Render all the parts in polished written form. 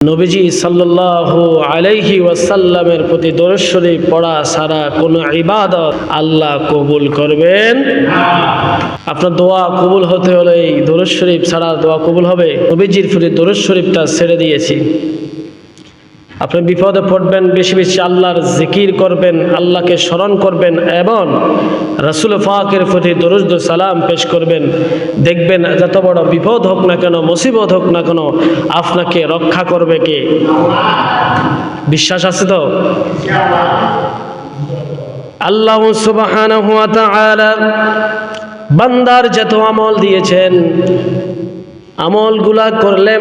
নবীজি সাল্লাল্লাহু আলাইহি ওয়াসাল্লামের প্রতি দরুদ শরীফ পড়া ছাড়া কোনো ইবাদত আল্লাহ কবুল করবেন না। আপনার দোয়া কবুল হতে হলে এই দরুদ শরীফ ছাড়া দোয়া কবুল হবে? নবীজির প্রতি দরুদ শরীফটা ছেড়ে দিয়েছি। আপনি বিপদে পড়বেন, বেশি বেশি আল্লাহর জিকির করবেন, আল্লাহকে স্মরণ করবেন এবং রাসূল পাকের প্রতি দরুদ ও সালাম পেশ করবেন। দেখবেন যত বড় বিপদ হোক না কেন, মুসিবত হোক না কেন, আপনাকে রক্ষা করবে কে? বিশ্বাস আছে তো? আল্লাহ সুবহানাহু ওয়া তাআলা বান্দার যত আমল দিয়েছেন, আমলগুলা করলে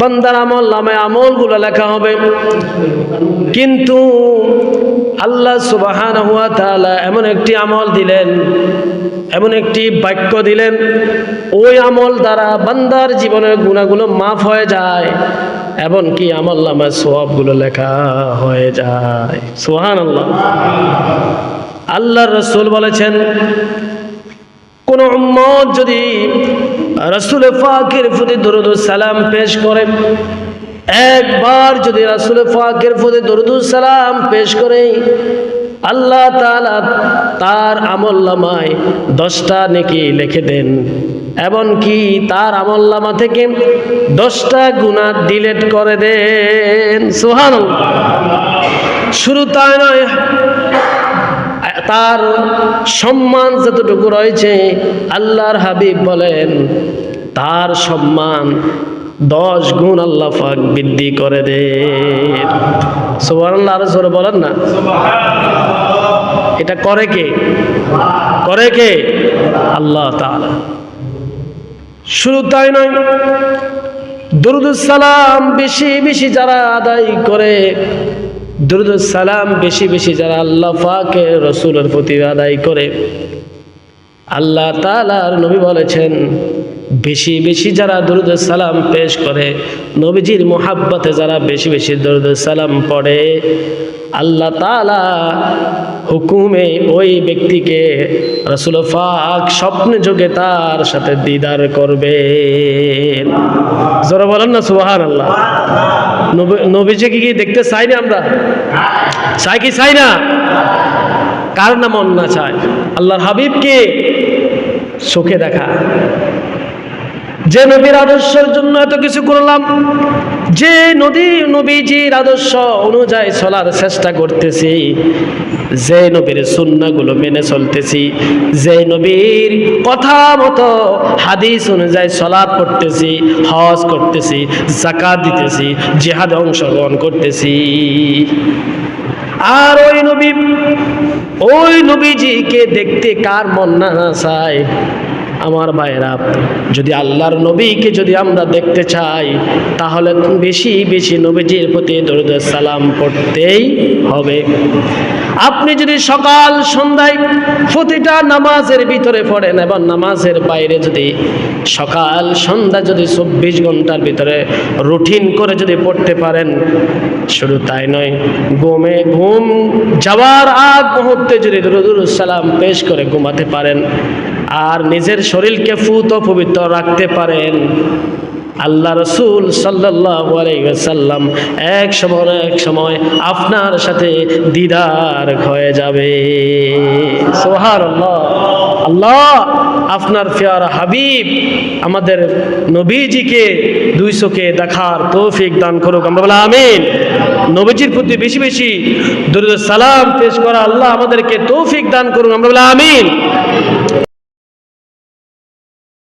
বান্দার আমল নামে আমলগুলো লেখা হবে। কিন্তু আল্লাহ সুবহানাহু ওয়া তাআলা এমন একটি আমল দিলেন, এমন একটি বাক্য দিলেন, ওই আমল দ্বারা বান্দার জীবনের গুনাহগুলো মাফ হয়ে যায়, এমনকি আমল নামায় সওয়াবগুলো লেখা হয়ে যায়। সুবহানাল্লাহ। আল্লাহর রাসূল বলেছেন, কোন উম্মত যদি রাসূল পাকের প্রতি দরুদ ও সালাম পেশ করে, একবার যদি রাসূল পাকের প্রতি দরুদ ও সালাম পেশ করে, আল্লাহ তাআলা তার আমলনামায় 10টা নেকি লিখে দেন, এমনকি তার আমলনামা থেকে 10টা গুনাহ ডিলিট করে দেন। সুবহানাল্লাহ। শুধু তাই নয়, তার সম্মান যতটুকু রয়েছে, আল্লাহর হাবিব বলেন তার সম্মান 10 গুণ আল্লাহ পাক বৃদ্ধি করে দেন। সুবহানাল্লাহ। আর জোরে বলেন না। এটা করে কে? করে কে? আল্লাহ তাআলা। শুধু তাই নয়, দরুদ সালাম বেশি বেশি যারা আদায় করে, দরুদ সালাম বেশি বেশি যারা আল্লাহ পাকের রাসূলের প্রতি আদায় করে, আল্লাহ তাআলার নবী বলেছেন বেশি বেশি যারা দরুদ সালাম পেশ করে, নবীজির মুহাব্বতে যারা বেশি বেশি দরুদ সালাম পড়ে, আল্লাহ তাআলা হুকুমে ওই ব্যক্তিকে রাসূল পাক স্বপ্নে যোগে তার সাথে দিদার করবেন। জোরে বলেন না সুবহানাল্লাহ। নবীজিকে কি দেখতে চাই না আমরা? চাই কি চাই না? কার না মন না চায় আল্লাহর হাবিবকে চোখে দেখা। যে নবীর আদর্শের জন্য এত কিছু করলাম, যে নবীজির আদর্শ অনুযায়ী চলার চেষ্টা করতেছি, যে নবীর সুন্নাহগুলো মেনে চলতেছি, যে নবীর কথা মতো হাদিস অনুযায়ী সালাত পড়তেছি, হজ করতেছি, যাকাত দিতেছি, জিহাদে অংশগ্রহণ করতেছি, আর ওই নবীজিকে দেখতে কার মন না চায়? আমার ভাইরা, যদি আল্লাহর নবীকে যদি আমরা দেখতে চাই, তাহলে বেশি বেশি নবীজির প্রতি দরুদ সালাম পড়তেই হবে। আপনি যদি সকাল সন্ধ্যায় প্রতিটা নামাজের ভিতরে পড়েন এবং নামাজের বাইরে যদি সকাল সন্ধ্যা যদি 24 ঘন্টার ভিতরে রুটিন করে যদি পড়তে পারেন, শুধু তাই নয়, ঘুম যাওয়ার আগ মুহূর্তে যদি দরুদ সালাম পেশ করে ঘুমাতে পারেন আর নিজের শরীরকে ফুত ও পবিত্র রাখতে পারেন, আল্লাহ রাসূল সাল্লাল্লাহু আলাইহি ওয়াসাল্লাম এক সময় আপনার সাথে দিদার হয়ে যাবে। সুবহানাল্লাহ। আল্লাহ আপনার প্রিয় হাবিব আমাদের নবীজিকে 2 চোখে দেখার তৌফিক দান করুক। আমরা বলি আমিন। নবীজির প্রতি বেশি বেশি দরুদ সালাম পেশ করা আল্লাহ আমাদেরকে তৌফিক দান করুন। আমরা বলি আমিন।